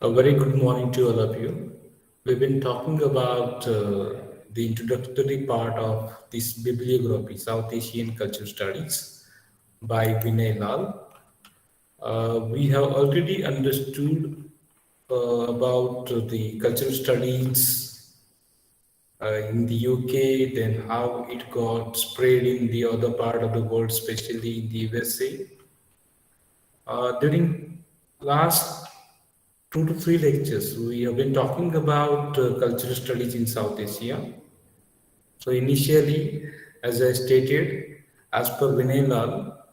A very good morning to all of you. We've been talking about the introductory part of this bibliography, South Asian Culture Studies by Vinay Lal. We have already understood about the cultural studies in the UK, then how it got spread in the other part of the world, especially in the USA. During last 2 to 3 lectures, we have been talking about cultural studies in South Asia. So initially, as I stated, as per Vinay Lal,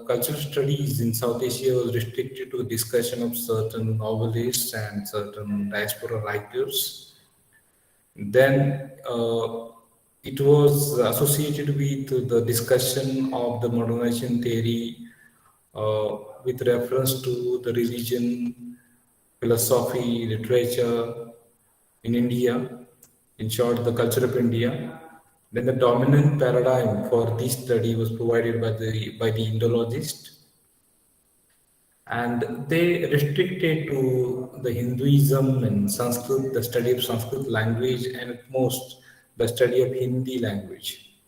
cultural studies in South Asia was restricted to discussion of certain novelists and certain diaspora writers. Then it was associated with the discussion of the modernization theory with reference to the religion, philosophy, literature in India, in short, the culture of India. Then the dominant paradigm for this study was provided by the Indologist, and they restricted to the Hinduism and Sanskrit, the study of Sanskrit language, and at most the study of Hindi language.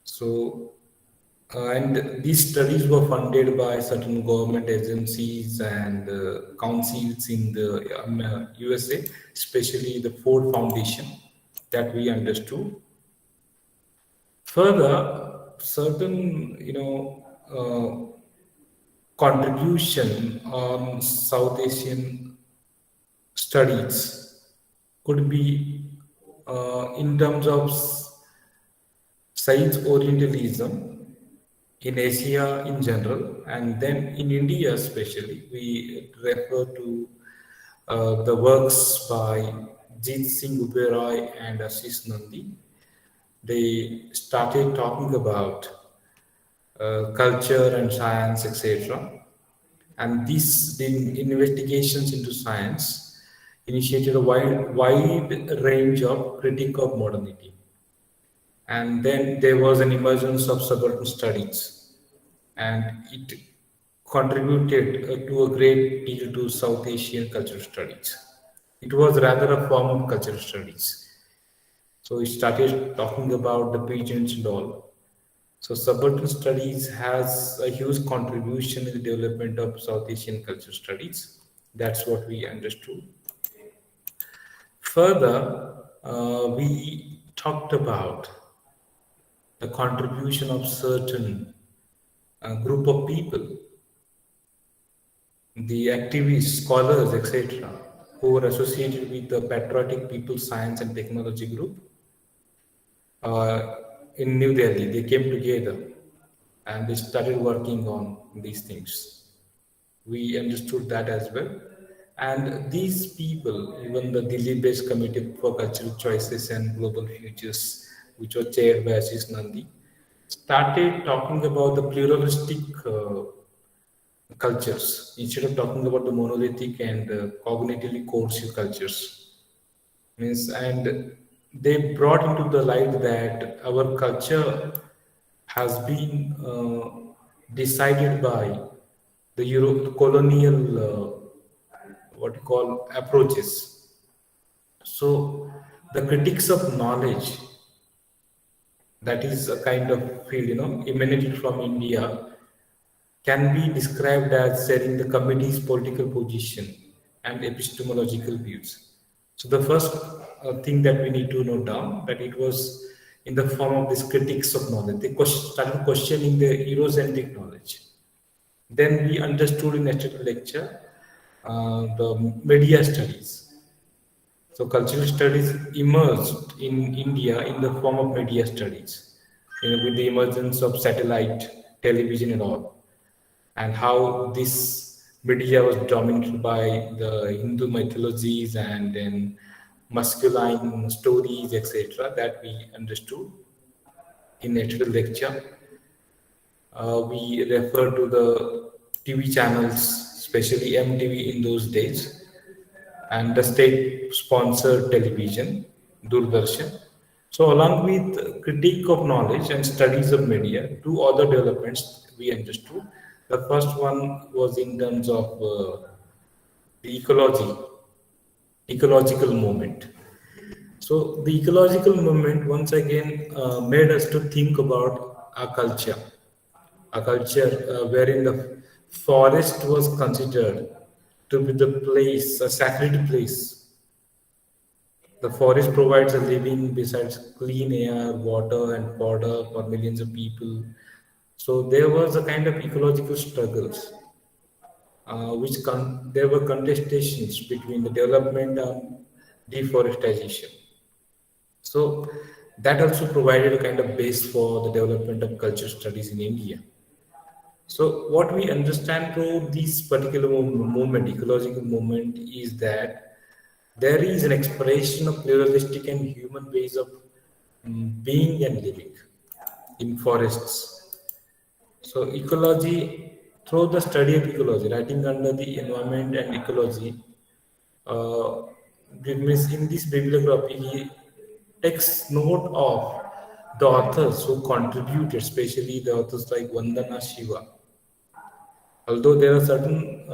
So, and these studies were funded by certain government agencies and councils in the USA, especially the Ford Foundation, that we understood. Further, certain contribution on South Asian studies could be in terms of science Orientalism in Asia in general, and then in India especially, we refer to the works by Jeet Singh Uberoy and Ashish Nandi. They started talking about culture and science, etc. And these investigations into science initiated a wide range of critique of modernity. And then there was an emergence of suburban studies, and it contributed to a great deal to South Asian cultural studies. It was rather a form of cultural studies. So it started talking about the pigeons and all. So suburban studies has a huge contribution in the development of South Asian culture studies. That's what we understood. Further, we talked about the contribution of certain group of people, the activists, scholars, etc., who were associated with the Patriotic People Science and Technology Group uh, in New Delhi. They came together and they started working on these things. We understood that as well. And these people, even the Delhi based Committee for Cultural Choices and Global Futures, which was chaired by Ashish Nandi, started talking about the pluralistic cultures instead of talking about the monolithic and cognitively coercive cultures. Means, and they brought into the light that our culture has been decided by the colonial what you call approaches. So the critics of knowledge, that is a kind of field, emanated from India, can be described as sharing the committee's political position and epistemological views. So the first thing that we need to note down that it was in the form of these critics of knowledge. They started questioning the Eurocentric knowledge. Then we understood in yesterday's lecture the media studies. So cultural studies emerged in India in the form of media studies, with the emergence of satellite television and all, and how this media was dominated by the Hindu mythologies and then masculine stories, etc., that we understood in yesterday's lecture. We refer to the TV channels, especially MTV in those days, and the state-sponsored television, Doordarshan. So, along with critique of knowledge and studies of media, two other developments we understood. The first one was in terms of the ecological movement. So the ecological movement once again made us to think about a culture wherein the forest was considered to be the place, a sacred place. The forest provides a living besides clean air, water, and fodder for millions of people. So there was a kind of ecological struggles, there were contestations between the development and deforestation. So that also provided a kind of base for the development of culture studies in India. So what we understand through this particular movement, ecological movement, is that there is an expression of pluralistic and human ways of being and living in forests. So ecology, through the study of ecology, writing under the environment and ecology, uh, in this bibliography, he takes note of the authors who contributed, especially the authors like Vandana Shiva. Although there are certain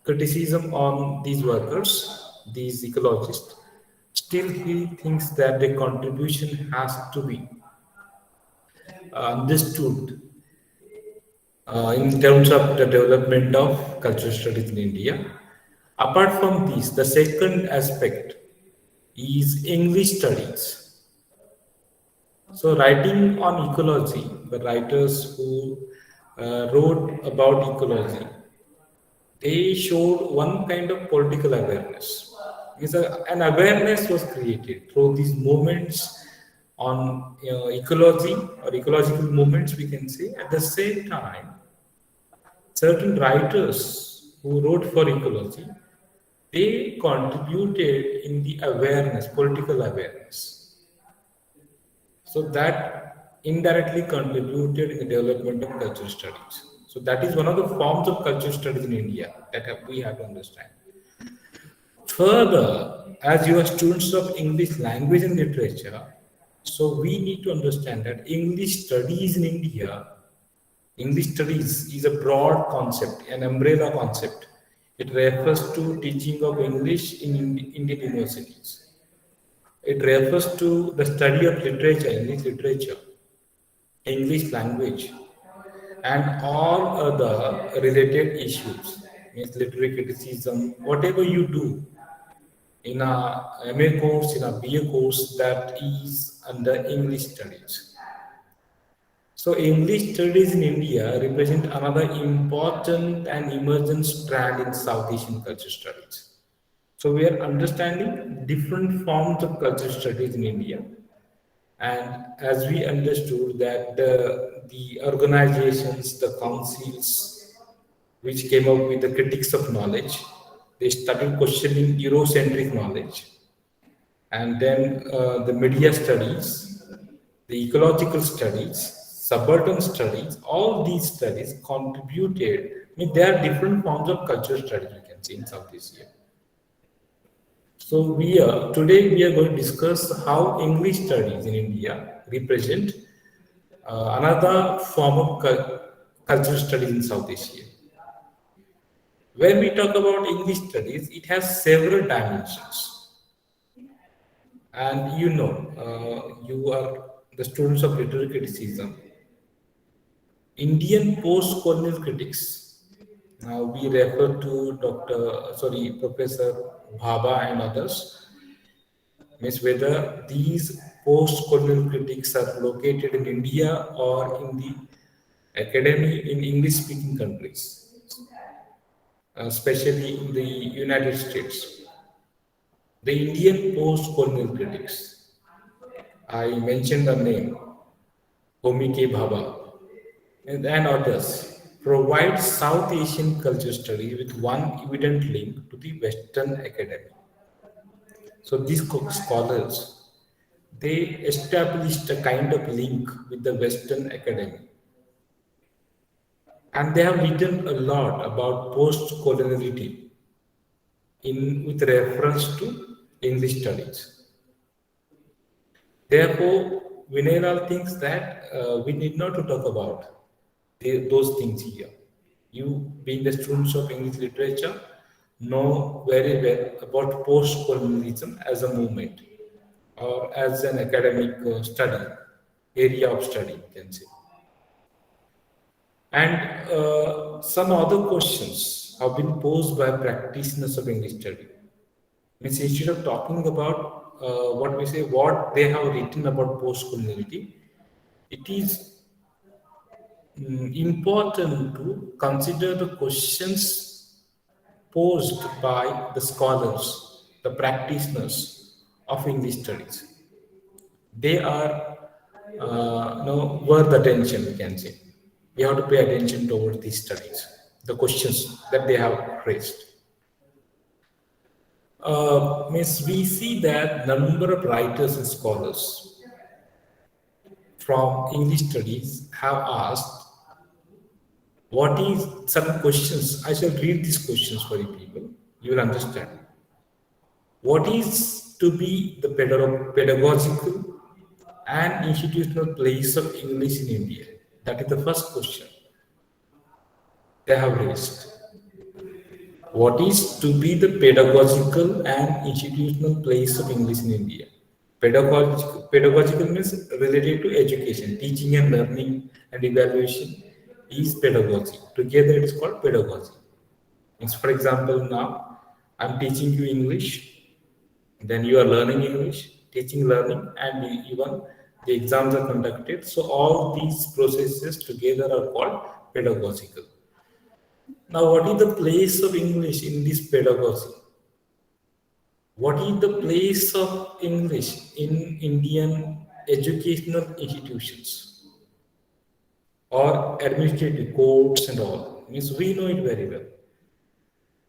criticism on these workers, these ecologists, still he thinks that their contribution has to be understood in terms of the development of cultural studies in India. Apart from this, the second aspect is English studies. So, writing on ecology, the writers who wrote about ecology, they showed one kind of political awareness. An awareness was created through these movements on ecology or ecological movements, we can say. At the same time, certain writers who wrote for ecology, they contributed in the awareness, political awareness. So that indirectly contributed in the development of cultural studies. So that is one of the forms of cultural studies in India that we have to understand. Further, as you are students of English language and literature, so we need to understand that English studies in India, English studies is a broad concept, an umbrella concept. It refers to teaching of English in Indian universities. It refers to the study of literature, English literature, English language, and all other related issues, means literary criticism, whatever you do in a MA course, in a BA course that is under English studies. So English studies in India represent another important and emergent strand in South Asian culture studies. So we are understanding different forms of culture studies in India. And as we understood that the organizations, the councils, which came up with the critics of knowledge, they started questioning Eurocentric knowledge. And then the media studies, the ecological studies, subaltern studies, all these studies contributed. I mean, there are different forms of cultural studies we can see in South Asia. So today we are going to discuss how English studies in India represent another form of cultural studies in South Asia. When we talk about English studies, it has several dimensions. And you are the students of literary criticism. Indian post-colonial critics. Now we refer to Professor Bhabha and others. Means whether these post-colonial critics are located in India or in the academy in English-speaking countries, especially in the United States. The Indian post-colonial critics, I mentioned the name, Homi K. Bhabha, and others, provide South Asian culture study with one evident link to the Western academy. So these scholars, they established a kind of link with the Western academy. And they have written a lot about post-coloniality with reference to English studies. Therefore, Vinayal thinks that we need not to talk about those things here. You being the students of English literature, know very well about post-colonialism as a movement or as an academic study, area of study, you can say. And some other questions have been posed by practitioners of English study. Means instead of talking about what we say, what they have written about post-coloniality, it is important to consider the questions posed by the scholars, the practitioners of English studies. They are worth attention, we can say. We have to pay attention towards these studies, the questions that they have raised. Means we see that number of writers and scholars from English studies have asked what is some questions. I shall read these questions for you people. You will understand. What is to be the pedagogical and institutional place of English in India? That is the first question they have raised. What is to be the pedagogical and institutional place of English in India? Pedagogical means related to education, teaching and learning and evaluation is pedagogy. Together it is called pedagogy. Means for example, now I'm teaching you English, then you are learning English, teaching, learning, and even the exams are conducted. So all these processes together are called pedagogical. Now, what is the place of English in this pedagogy? What is the place of English in Indian educational institutions or administrative courts and all? Means we know it very well.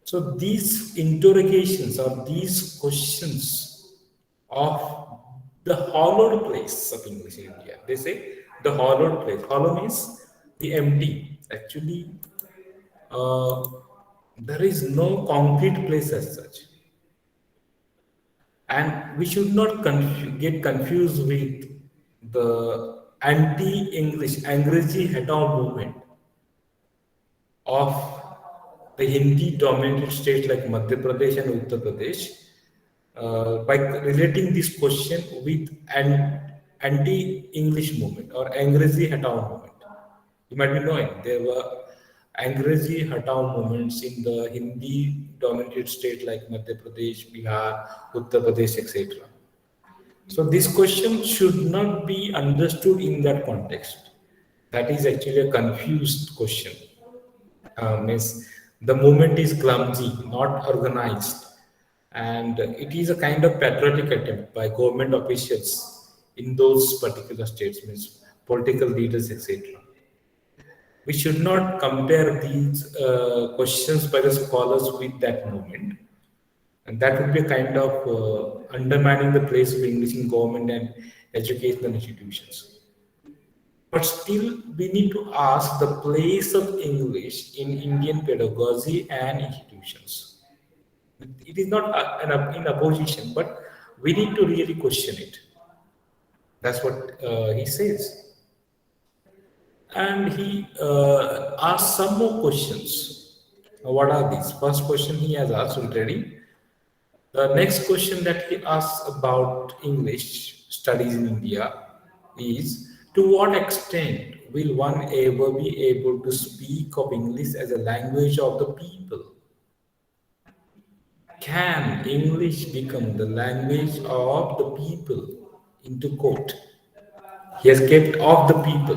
So these interrogations or these questions of the hollowed place of English in India. They say the hollowed place. Hollow means the empty. Actually, uh, there is no concrete place as such. And we should not get confused with the anti-English, Angrezi Hatao movement of the Hindi-dominated states like Madhya Pradesh and Uttar Pradesh by relating this question with an anti-English movement or Angrezi Hatao movement. You might be knowing there were Angrezi Hatao movements in the Hindi-dominated state like Madhya Pradesh, Bihar, Uttar Pradesh, etc. So this question should not be understood in that context. That is actually a confused question. Means the movement is clumsy, not organized, and it is a kind of patriotic attempt by government officials in those particular states, means political leaders, etc. We should not compare these questions by the scholars with that movement, and that would be a kind of undermining the place of English in government and educational institutions. But still, we need to ask the place of English in Indian pedagogy and institutions. It is not in opposition, but we need to really question it. That's what he says. And he asked some more questions. Now, what are these? First question he has asked already. The next question that he asks about English studies in India is, to what extent will one ever be able to speak of English as a language of the people? Can English become the language of the people? Into quote. He has kept of the people,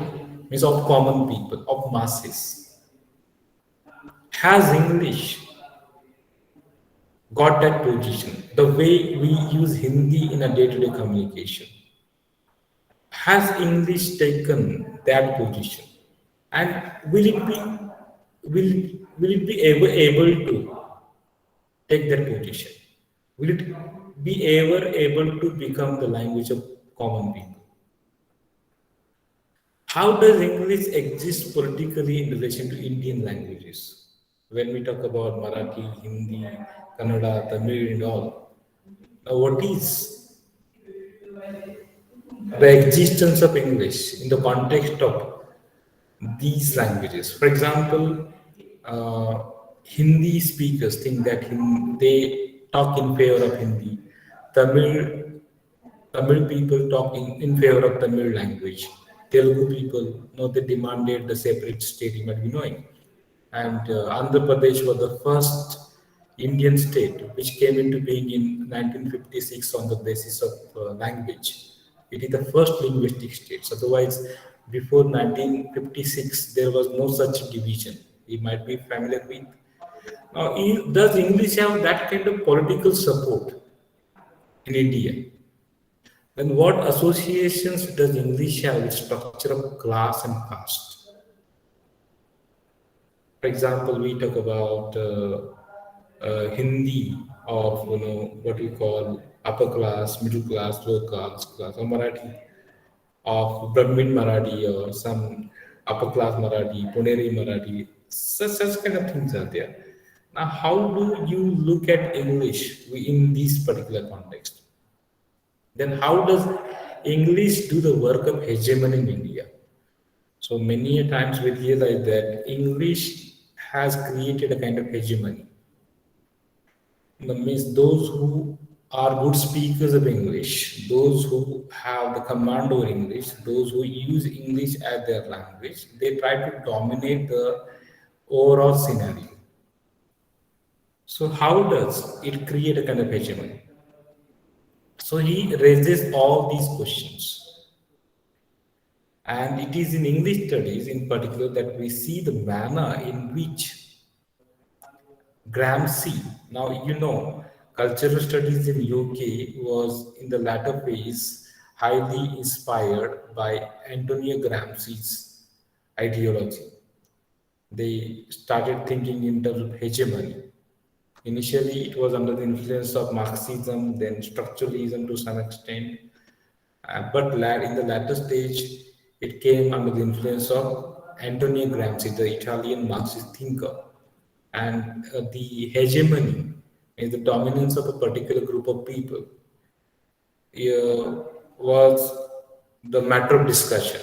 means of common people, of masses. Has English got that position? The way we use Hindi in a day-to-day communication. Has English taken that position? And will it be able to take that position? Will it be ever able to become the language of common people? How does English exist politically in relation to Indian languages? When we talk about Marathi, Hindi, Kannada, Tamil, and all. Now, what is the existence of English in the context of these languages? For example, Hindi speakers think that they talk in favor of Hindi. Tamil Tamil people talk in favor of Tamil language. Telugu people, they demanded the separate state, you might be knowing. And Andhra Pradesh was the first Indian state which came into being in 1956 on the basis of language. It is the first linguistic state. Otherwise, before 1956, there was no such division. You might be familiar with. Now, does English have that kind of political support in India? Then what associations does English have with structure of class and caste? For example, we talk about Hindi of what we call upper class, middle class, lower class, or Marathi of Brahmin Marathi or some upper class Marathi, Puneri Marathi. Such kind of things are there. Now, how do you look at English in this particular context? Then how does English do the work of hegemony in India? So many a times we realize that English has created a kind of hegemony. That means those who are good speakers of English, those who have the command over English, those who use English as their language, they try to dominate the overall scenario. So how does it create a kind of hegemony? So he raises all these questions. And it is in English studies in particular that we see the manner in which Gramsci, now cultural studies in UK was in the latter phase highly inspired by Antonio Gramsci's ideology. They started thinking in terms of hegemony. Initially, it was under the influence of Marxism, then structuralism to some extent, but in the latter stage, it came under the influence of Antonio Gramsci, the Italian Marxist thinker. And the hegemony is the dominance of a particular group of people was the matter of discussion.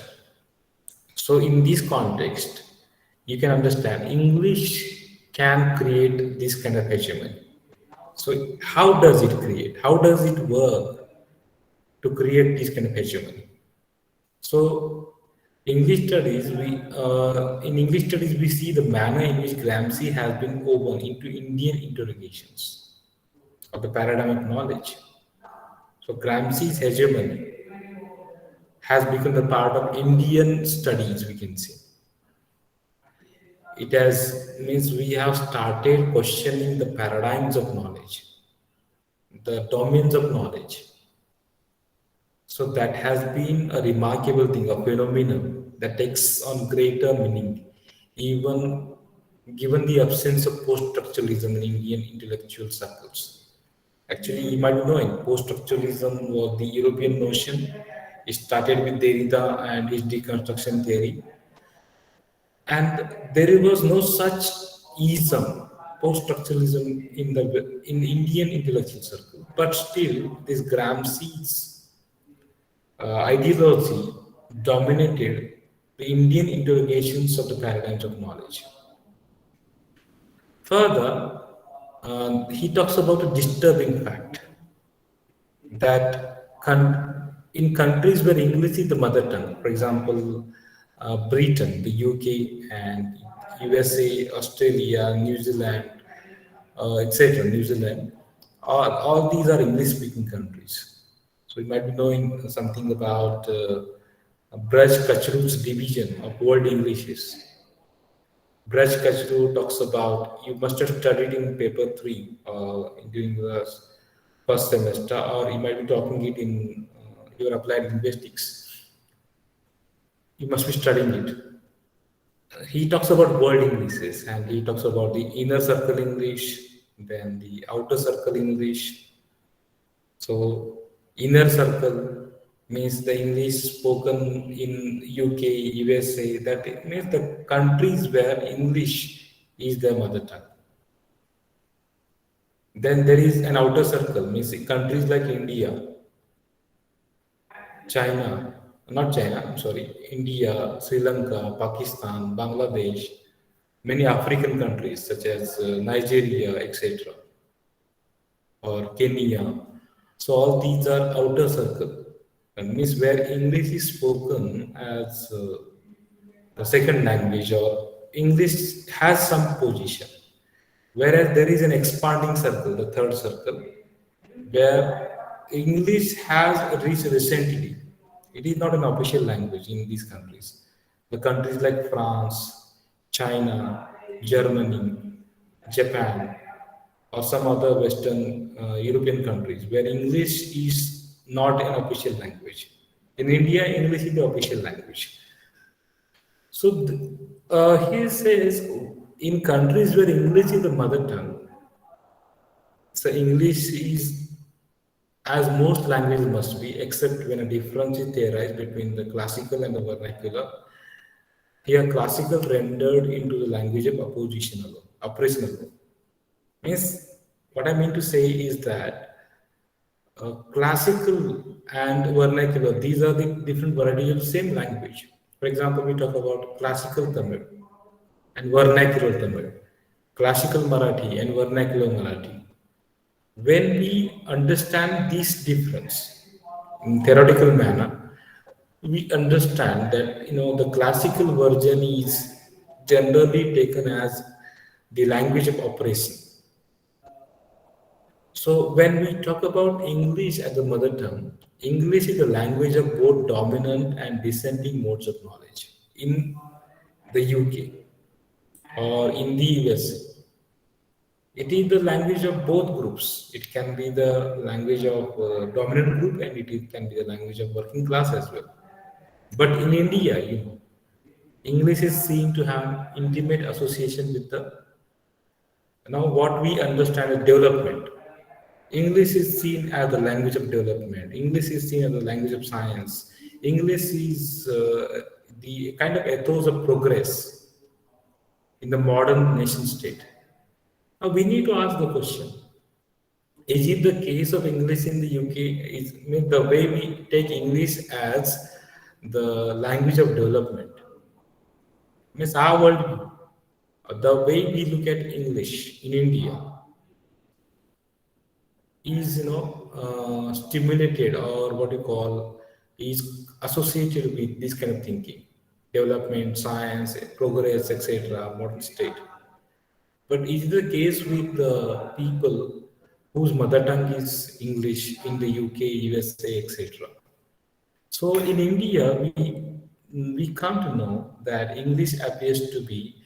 So, in this context, you can understand English can create this kind of hegemony. So, how does it create? How does it work to create this kind of hegemony? So, in English studies we see the manner in which Gramsci has been woven into Indian interrogations of the paradigm of knowledge. So, Gramsci's hegemony has become the part of Indian studies. We can say it has means we have started questioning the paradigms of knowledge, the domains of knowledge. So that has been a remarkable thing, a phenomenon that takes on greater meaning, even given the absence of post-structuralism in Indian intellectual circles. Actually, you might know in post-structuralism was the European notion. It started with Derrida and his deconstruction theory, and there was no such ism, post-structuralism in Indian intellectual circle. But still, this Gramsci's ideology dominated the Indian interrogations of the paradigms of knowledge. Further, he talks about a disturbing fact that in countries where English is the mother tongue, for example, Britain, the UK, and USA, Australia, New Zealand, etc., New Zealand, all these are English speaking countries. So you might be knowing something about Braj Kachru's division of world Englishes. Braj Kachru talks about, you must have studied in paper 3 during the first semester, or you might be talking it in your applied linguistics. You must be studying it. He talks about world Englishes and he talks about the inner circle English, then the outer circle English. So, inner circle means the English spoken in UK, USA, that it means the countries where English is their mother tongue. Then there is an outer circle, means countries like India, China, not China, I'm sorry, India, Sri Lanka, Pakistan, Bangladesh. many African countries such as Nigeria, etc., or Kenya. So all these are outer circle, and means where English is spoken as the second language, or English has some position. Whereas there is an expanding circle, the third circle, where English has reached recently. It is not an official language in these countries. The countries like France, China, Germany, Japan, or some other Western European countries where English is not an official language. In India, English is the official language. So he says in countries where English is the mother tongue, so English is as most languages must be, except when a difference is theorized between the classical and the vernacular. Here, classical rendered into the language of opposition alone. Means what I mean to say is that classical and vernacular, these are the different varieties of the same language. For example, we talk about classical Tamil and vernacular Tamil, classical Marathi and vernacular Marathi. When we understand this difference in theoretical manner, we understand that the classical version is generally taken as the language of operation. So when we talk about English as a mother tongue, English is the language of both dominant and dissenting modes of knowledge in the UK or in the US. It is the language of both groups. It can be the language of dominant group, and can be the language of working class as well. But in India, English is seen to have intimate association with the now what we understand as development. English is seen as the language of development. English is seen as the language of science. English is the kind of ethos of progress in the modern nation state. Now we need to ask the question: is it the case of English in the UK? The way we take English as the language of development? Means our worldview, the way we look at English in India is stimulated, or what you call is associated with this kind of thinking, development, science, progress, etc., modern state. But is the case with the people whose mother tongue is English in the UK, USA, etc.? So in India, we come to know that English appears to be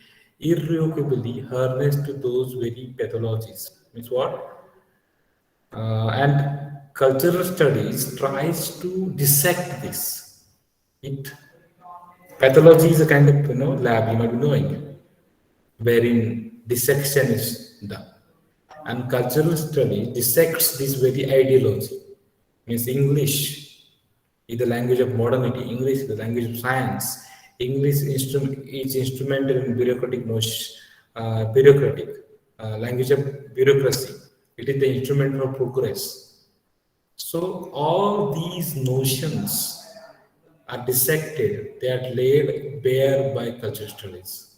irrevocably harnessed to those very pathologies. Means what? And cultural studies tries to dissect this. It pathology is a kind of lab you might be knowing, wherein dissection is done, and cultural study dissects this very ideology. Means English is the language of modernity. English is the language of science. English is instrumental in bureaucratic language of bureaucracy. It is the instrument of progress. So all these notions are dissected, they are laid bare by cultural studies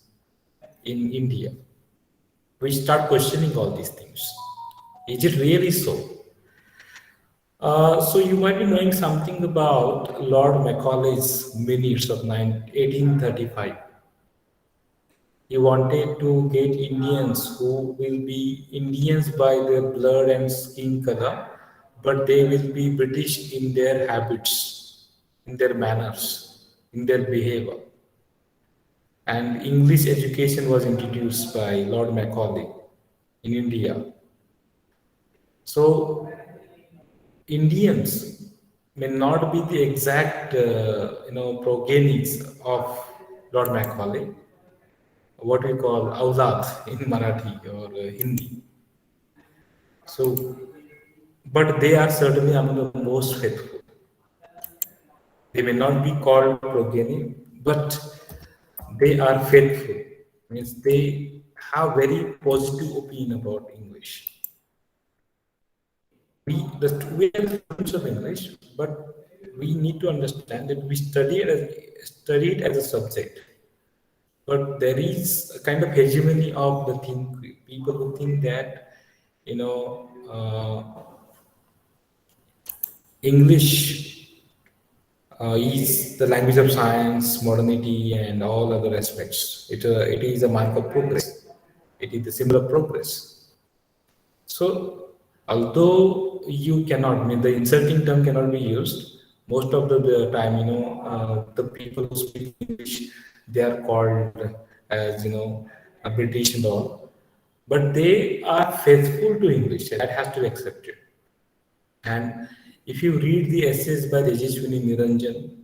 in India. We start questioning all these things. Is it really so? So you might be knowing something about Lord Macaulay's minutes of 1835. He wanted to get Indians who will be Indians by their blood and skin color, but they will be British in their habits, in their manners, in their behavior. And English education was introduced by Lord Macaulay in India. So Indians may not be the exact, progenes of Lord Macaulay, what we call Aulad in Marathi or Hindi. So, but they are certainly among the most faithful. They may not be called progeny, but they are faithful. Means they have very positive opinion about English. We are students of English, but we need to understand that we study it as a subject. but there is a kind of hegemony of the thing. People who think that you know English is the language of science, modernity, and all other aspects. It is a mark of progress. It is the symbol of progress. So, although you cannot, I mean, the insulting term cannot be used, most of the time, the people who speak English, they are called as, a British and all, but they are faithful to English. That has to be accepted. And if you read the essays by Tejaswini Niranjan,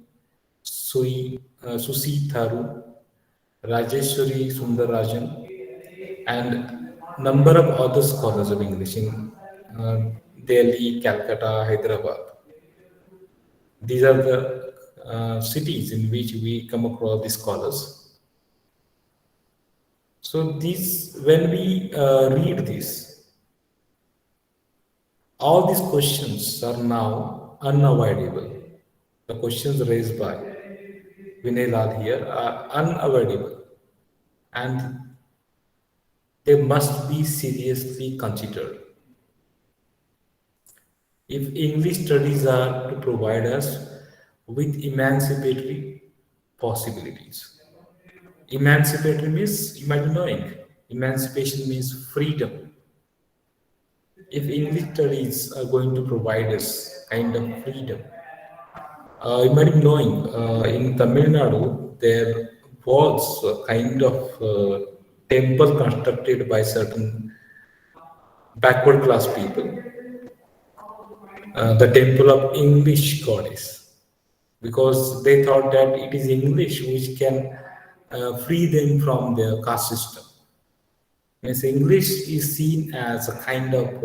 Susi Tharu, Rajeshwari Sundarajan, and number of other scholars of English in Delhi, Calcutta, Hyderabad. These are the cities in which we come across these scholars. So these, when we read this, all these questions are now unavoidable. The questions raised by Vinay Lal here are unavoidable, and they must be seriously considered. If English studies are to provide us with emancipatory possibilities. Emancipatory means, you might be knowing, emancipation means freedom. If English studies are going to provide us kind of freedom, you might be knowing in Tamil Nadu there was a kind of temple constructed by certain backward class people, the temple of English goddess, because they thought that it is English which can free them from their caste system. Means English is seen as a kind of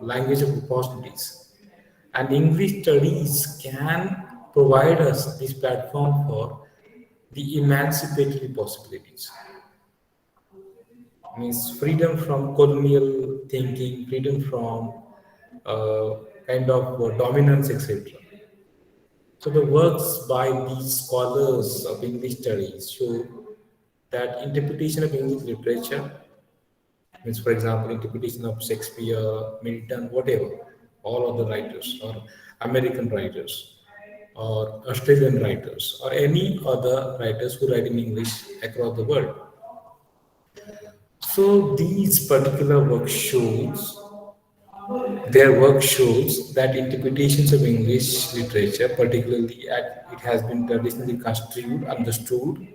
language of opportunities, and English studies can provide us this platform for the emancipatory possibilities. Means freedom from colonial thinking, freedom from uh, kind of dominance, etc. So the works by these scholars of English studies show that interpretation of English literature means, for example, interpretation of Shakespeare, Milton, whatever, all other writers, or American writers, or Australian writers, or any other writers who write in English across the world. So these particular work shows their work shows that interpretations of English literature, particularly as it has been traditionally construed, understood,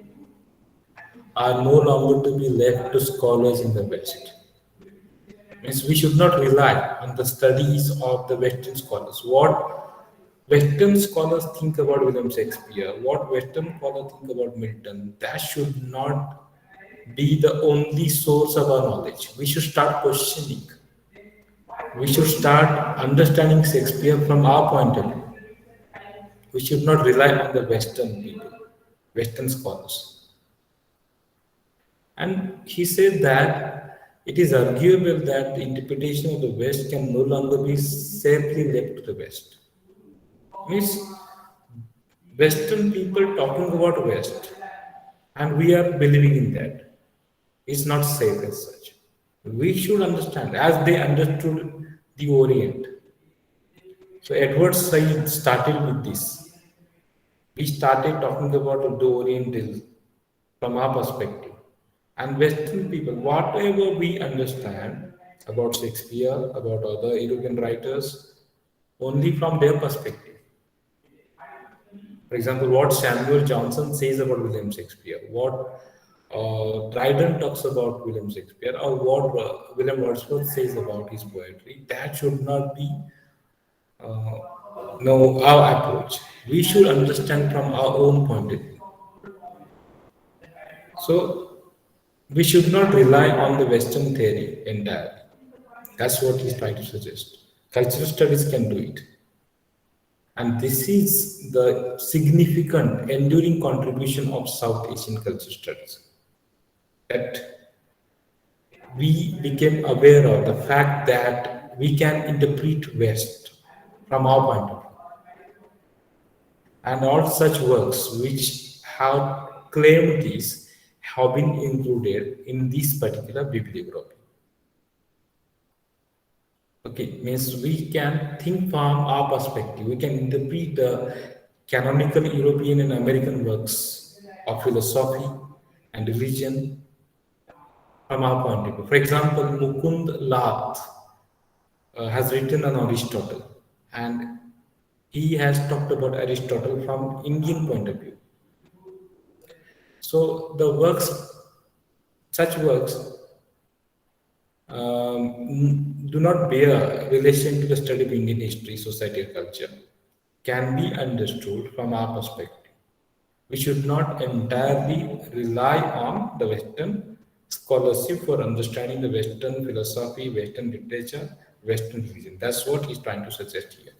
are no longer to be left to scholars in the West. Means we should not rely on the studies of the Western scholars. What Western scholars think about William Shakespeare, what Western scholars think about Milton, that should not be the only source of our knowledge. We should start questioning. We should start understanding Shakespeare from our point of view. We should not rely on the Western people, Western scholars. And he said that it is arguable that the interpretation of the West can no longer be safely left to the West. Means Western people talking about West, and we are believing in that. It's not safe as such. We should understand as they understood the Orient. So Edward Said started with this. We started talking about the Oriental from our perspective. And Western people, whatever we understand about Shakespeare, about other European writers, only from their perspective. For example, what Samuel Johnson says about William Shakespeare, what Dryden talks about William Shakespeare, or what William Wordsworth says about his poetry, that should not be uh, no our approach. We should understand from our own point of view. So we should not rely on the Western theory entirely. That's what he's trying to suggest. Cultural studies can do it. And this is the significant, enduring contribution of South Asian culture studies. That we became aware of the fact that we can interpret West from our point of view. And all such works which have claimed this have been included in this particular bibliography. Okay, means we can think from our perspective. We can interpret the canonical European and American works of philosophy and religion from our point of view. For example, Mukund Lath has written on Aristotle, and he has talked about Aristotle from Indian point of view. So the works, such works, do not bear relation to the study of Indian history, society, or culture, can be understood from our perspective. We should not entirely rely on the Western scholarship for understanding the Western philosophy, Western literature, Western religion. That's what he's trying to suggest here.